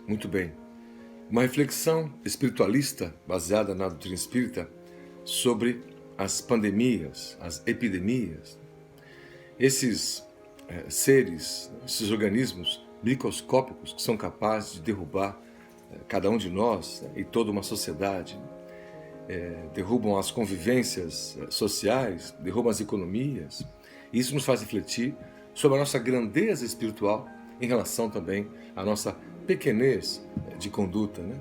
Muito bem. Uma reflexão espiritualista baseada na doutrina espírita sobre as pandemias, as epidemias. Esses seres, esses organismos microscópicos que são capazes de derrubar cada um de nós e toda uma sociedade, derrubam as convivências sociais, derrubam as economias. Isso nos faz refletir sobre a nossa grandeza espiritual em relação também à nossa pequenez de conduta, né?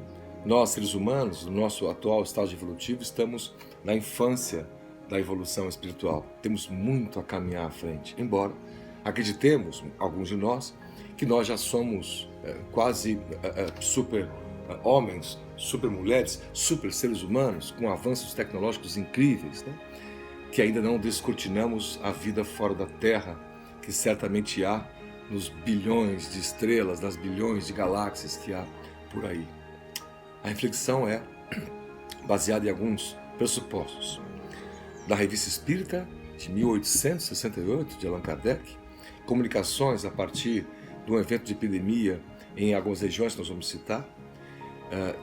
Nós, seres humanos, no nosso atual estágio evolutivo, estamos na infância da evolução espiritual. Temos muito a caminhar à frente, embora acreditemos, alguns de nós, que nós já somos quase super homens, super mulheres, super seres humanos, com avanços tecnológicos incríveis, né? Que ainda não descortinamos a vida fora da Terra, que certamente há nos bilhões de estrelas, nas bilhões de galáxias que há por aí. A reflexão é baseada em alguns pressupostos. Da Revista Espírita, de 1868, de Allan Kardec, comunicações a partir de um evento de epidemia em algumas regiões que nós vamos citar,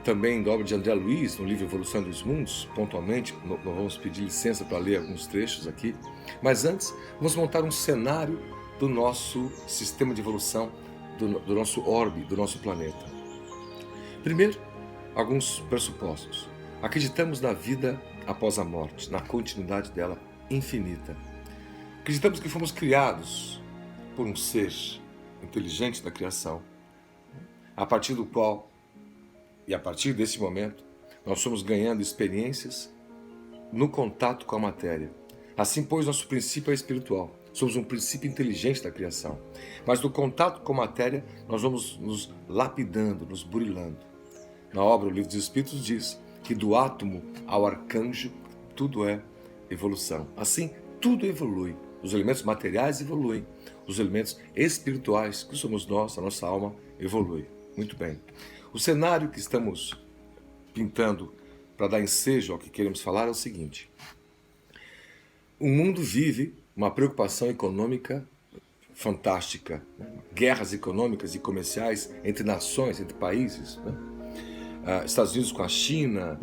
também da obra de André Luiz, no livro Evolução dos Mundos, pontualmente, nós vamos pedir licença para ler alguns trechos aqui, mas antes, vamos montar um cenário do nosso sistema de evolução, do nosso orbe, do nosso planeta. Primeiro, alguns pressupostos. Acreditamos na vida após a morte, na continuidade dela infinita. Acreditamos que fomos criados por um ser inteligente da criação, a partir do qual, e a partir desse momento, nós somos ganhando experiências no contato com a matéria. Assim, pois, nosso princípio é espiritual. Somos um princípio inteligente da criação. Mas no contato com a matéria, nós vamos nos lapidando, nos burilando. Na obra O Livro dos Espíritos diz que do átomo ao arcanjo, tudo é evolução. Assim, tudo evolui. Os elementos materiais evoluem. Os elementos espirituais, que somos nós, a nossa alma, evolui. Muito bem. O cenário que estamos pintando para dar ensejo ao que queremos falar é o seguinte. O mundo vive uma preocupação econômica fantástica, né? Guerras econômicas e comerciais entre nações, entre países, né? Estados Unidos com a China,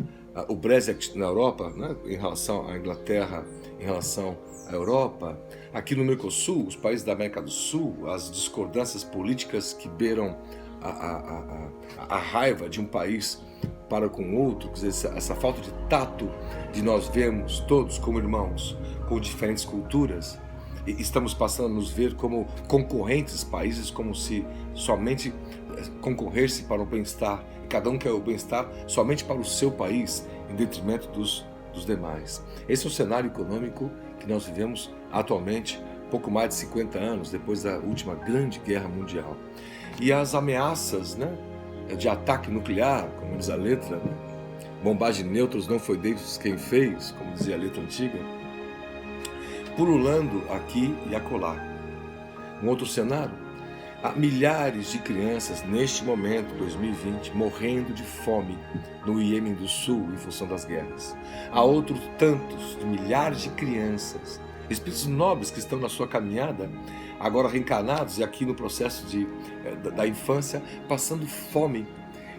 o Brexit na Europa, né? Em relação à Inglaterra, em relação à Europa, aqui no Mercosul, os países da América do Sul, as discordâncias políticas que beiram a raiva de um país para com o outro, quer dizer, essa falta de tato de nós vermos todos como irmãos, com diferentes culturas, e estamos passando a nos ver como concorrentes países, como se somente concorresse para o bem-estar, e cada um quer o bem-estar somente para o seu país, em detrimento dos demais. Esse é o cenário econômico que nós vivemos atualmente, pouco mais de 50 anos depois da última grande guerra mundial. E as ameaças, né, de ataque nuclear, como diz a letra, né? Bombagem de nêutrons não foi Deus quem fez, como dizia a letra antiga, pululando aqui e acolá. Um outro cenário, há milhares de crianças neste momento, 2020, morrendo de fome no Iêmen do Sul em função das guerras. Há outros tantos, milhares de crianças, espíritos nobres que estão na sua caminhada, agora reencarnados e aqui no processo da infância, passando fome,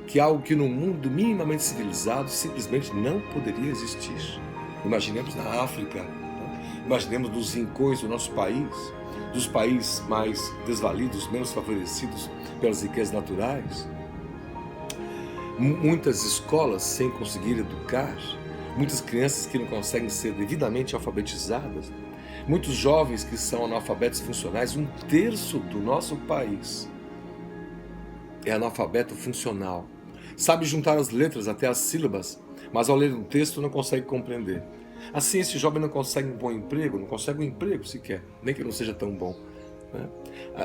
que é algo que no mundo minimamente civilizado simplesmente não poderia existir. Imaginemos na África, né? Imaginemos nos rincões do nosso país, dos países mais desvalidos, menos favorecidos pelas riquezas naturais. Muitas escolas sem conseguir educar, muitas crianças que não conseguem ser devidamente alfabetizadas, muitos jovens que são analfabetos funcionais. 1/3 do nosso país é analfabeto funcional. Sabe juntar as letras até as sílabas, mas ao ler um texto não consegue compreender. Assim, esse jovem não consegue um bom emprego, não consegue um emprego sequer, nem que não seja tão bom, né?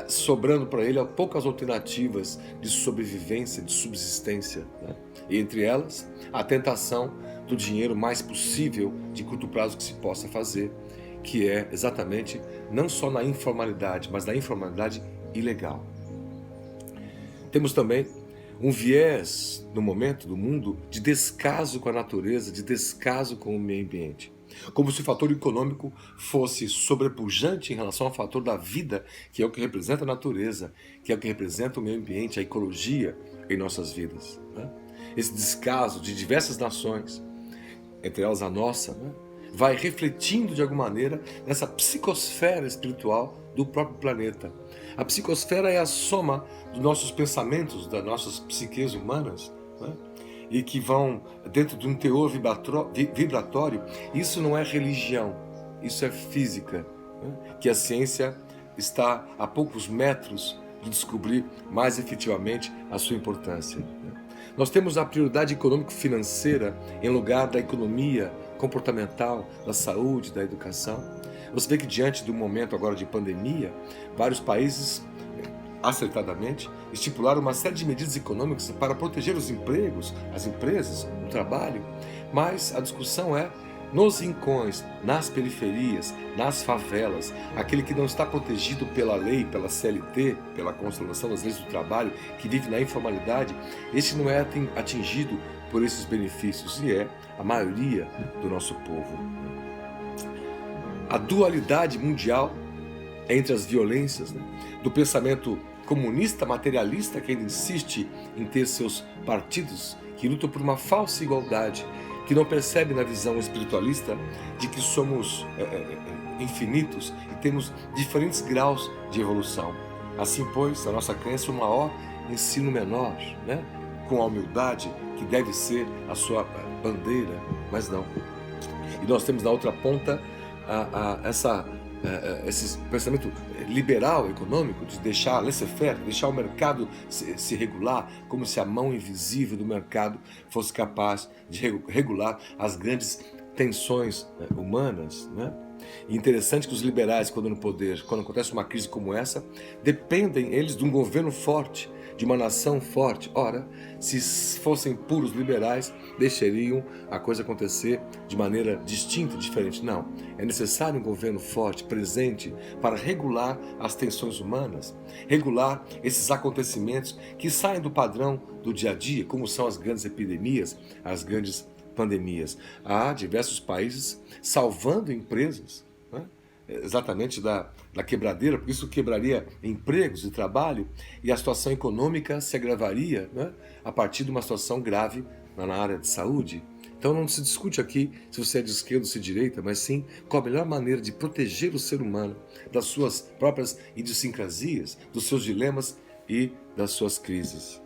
Sobrando para ele poucas alternativas de sobrevivência, de subsistência, né? E entre elas, a tentação do dinheiro mais possível de curto prazo que se possa fazer, que é exatamente não só na informalidade, mas na informalidade ilegal. Temos também um viés no momento do mundo de descaso com a natureza, de descaso com o meio ambiente. Como se o fator econômico fosse sobrepujante em relação ao fator da vida, que é o que representa a natureza, que é o que representa o meio ambiente, a ecologia, em nossas vidas, né? Esse descaso de diversas nações, entre elas a nossa, né, vai refletindo de alguma maneira nessa psicosfera espiritual do próprio planeta. A psicosfera é a soma dos nossos pensamentos, das nossas psiques humanas, né, e que vão dentro de um teor vibratório. Isso não é religião, isso é física, né, que a ciência está a poucos metros de descobrir mais efetivamente a sua importância. Nós temos a prioridade econômico-financeira em lugar da economia comportamental, da saúde, da educação. Você vê que diante do momento agora de pandemia, vários países, acertadamente, estipularam uma série de medidas econômicas para proteger os empregos, as empresas, o trabalho, mas a discussão é nos rincões, nas periferias, nas favelas, aquele que não está protegido pela lei, pela CLT, pela constelação das leis do trabalho, que vive na informalidade, esse não é atingido por esses benefícios, e é a maioria do nosso povo. A dualidade mundial entre as violências, né, do pensamento comunista materialista que ainda insiste em ter seus partidos que lutam por uma falsa igualdade, que não percebe na visão espiritualista de que somos infinitos e temos diferentes graus de evolução. Assim, pois, a nossa crença é o maior ensino menor, né? Com a humildade que deve ser a sua bandeira, mas não. E nós temos na outra ponta esse pensamento liberal econômico de deixar laissez-faire, deixar o mercado se regular, como se a mão invisível do mercado fosse capaz de regular as grandes tensões humanas, né? E interessante que os liberais, quando no poder, quando acontece uma crise como essa, dependem eles de um governo forte, de uma nação forte. Ora, se fossem puros liberais, deixariam a coisa acontecer de maneira distinta, diferente. Não, é necessário um governo forte, presente, para regular as tensões humanas, regular esses acontecimentos que saem do padrão do dia a dia, como são as grandes epidemias, as grandes pandemias. Há diversos países salvando empresas, né? Exatamente da quebradeira, porque isso quebraria empregos e trabalho, e a situação econômica se agravaria, né, a partir de uma situação grave na área de saúde. Então não se discute aqui se você é de esquerda ou de direita, mas sim qual a melhor maneira de proteger o ser humano das suas próprias idiosincrasias, dos seus dilemas e das suas crises.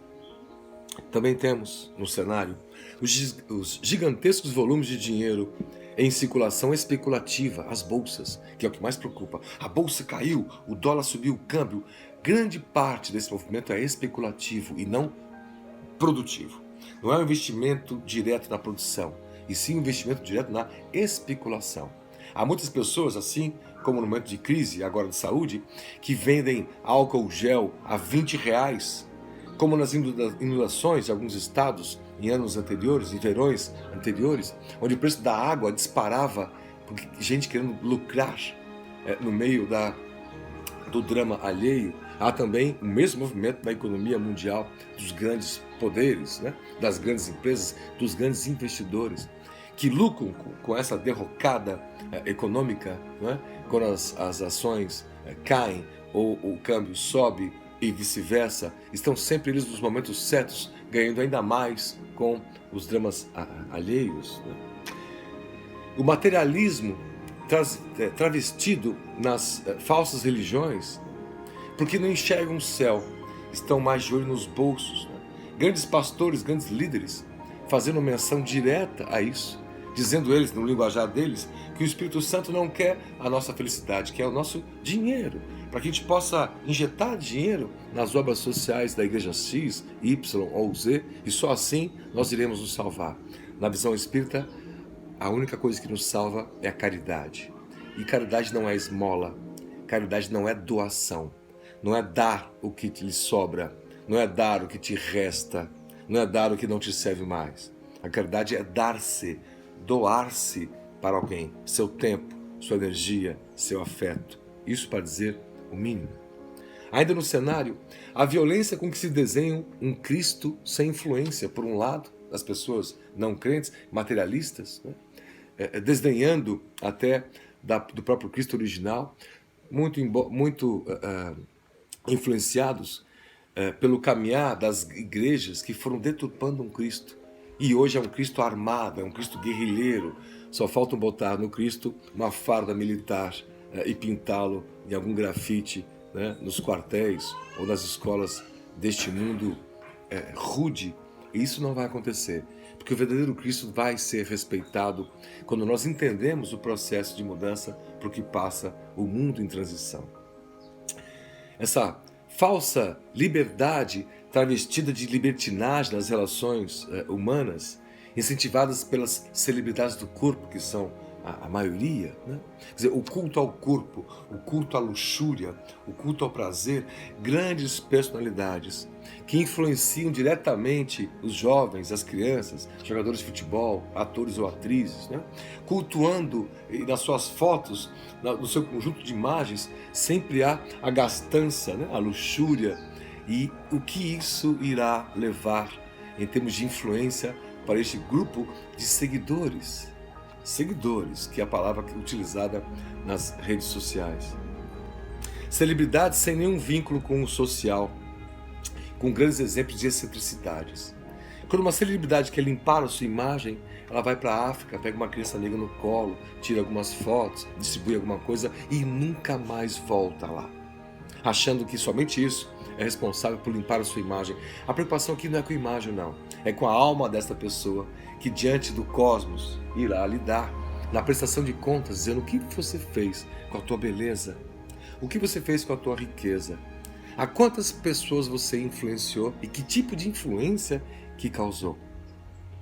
Também temos no cenário os gigantescos volumes de dinheiro em circulação especulativa, as bolsas, que é o que mais preocupa. A bolsa caiu, o dólar subiu, o câmbio. Grande parte desse movimento é especulativo e não produtivo. Não é um investimento direto na produção, e sim um investimento direto na especulação. Há muitas pessoas, assim como no momento de crise, agora de saúde, que vendem álcool gel a R$20, como nas inundações de alguns estados em anos anteriores, em verões anteriores, onde o preço da água disparava, porque gente querendo lucrar no meio do drama alheio. Há também o mesmo movimento na economia mundial dos grandes poderes, né? Das grandes empresas, dos grandes investidores, que lucram com essa derrocada econômica, né? Quando as ações caem ou o câmbio sobe e vice-versa, estão sempre eles nos momentos certos, ganhando ainda mais com os dramas alheios, né? O materialismo travestido nas falsas religiões, porque não enxergam o céu, estão mais de olho nos bolsos, né? Grandes pastores, grandes líderes, fazendo menção direta a isso, dizendo eles, no linguajar deles, que o Espírito Santo não quer a nossa felicidade, quer o nosso dinheiro, para que a gente possa injetar dinheiro nas obras sociais da igreja X, Y ou Z, e só assim nós iremos nos salvar. Na visão espírita, a única coisa que nos salva é a caridade. E caridade não é esmola, caridade não é doação, não é dar o que te lhe sobra, não é dar o que te resta, não é dar o que não te serve mais. A caridade é dar-se, doar-se para alguém, seu tempo, sua energia, seu afeto. Isso para dizer o mínimo. Ainda no cenário, a violência com que se desenha um Cristo sem influência, por um lado, das pessoas não crentes, materialistas, né? Desdenhando até do próprio Cristo original, muito influenciados pelo caminhar das igrejas que foram deturpando um Cristo. E hoje é um Cristo armado, é um Cristo guerrilheiro. Só faltam botar no Cristo uma farda militar e pintá-lo em algum grafite, né, nos quartéis ou nas escolas deste mundo rude. E isso não vai acontecer, porque o verdadeiro Cristo vai ser respeitado quando nós entendemos o processo de mudança por que passa o mundo em transição. Essa falsa liberdade travestida de libertinagem nas relações humanas, incentivadas pelas celebridades do corpo, que são a maioria, né? Quer dizer, o culto ao corpo, o culto à luxúria, o culto ao prazer, grandes personalidades que influenciam diretamente os jovens, as crianças, jogadores de futebol, atores ou atrizes, né? Cultuando nas suas fotos, no seu conjunto de imagens, sempre há a gastança, né? A luxúria, e o que isso irá levar em termos de influência para este grupo de seguidores, que é a palavra utilizada nas redes sociais. Celebridades sem nenhum vínculo com o social, com grandes exemplos de excentricidades. Quando uma celebridade quer limpar a sua imagem, ela vai para a África, pega uma criança negra no colo, tira algumas fotos, distribui alguma coisa e nunca mais volta lá, achando que somente isso é responsável por limpar a sua imagem. A preocupação aqui não é com a imagem, não. É com a alma desta pessoa que diante do cosmos irá lidar na prestação de contas, dizendo o que você fez com a tua beleza, o que você fez com a tua riqueza, a quantas pessoas você influenciou e que tipo de influência que causou.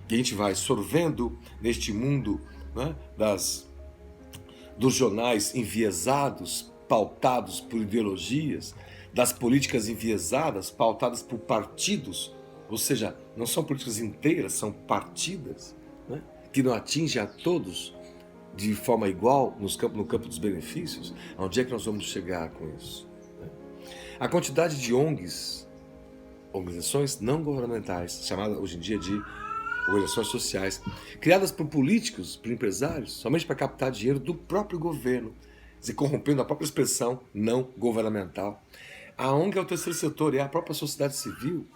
E a gente vai sorvendo neste mundo, né, dos jornais enviesados, pautados por ideologias, das políticas enviesadas, pautadas por partidos, ou seja, não são políticas inteiras, são partidas, né, que não atingem a todos de forma igual no campo dos benefícios. Onde é que nós vamos chegar com isso? Né? A quantidade de ONGs, organizações não governamentais, chamadas hoje em dia de organizações sociais, criadas por políticos, por empresários, somente para captar dinheiro do próprio governo, se corrompendo a própria expressão não governamental. A ONG é o terceiro setor, é a própria sociedade civil,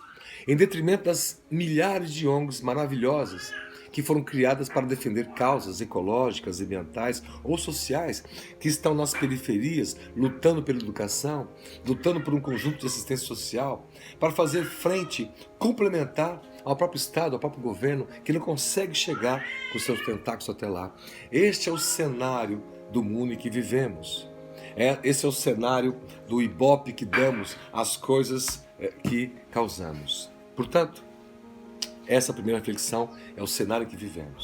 em detrimento das milhares de ONGs maravilhosas que foram criadas para defender causas ecológicas, ambientais ou sociais, que estão nas periferias, lutando pela educação, lutando por um conjunto de assistência social, para fazer frente, complementar ao próprio Estado, ao próprio governo, que não consegue chegar com seus tentáculos até lá. Este é o cenário do mundo em que vivemos. Esse é o cenário do ibope que damos às coisas que causamos. Portanto, essa primeira reflexão é o cenário que vivemos.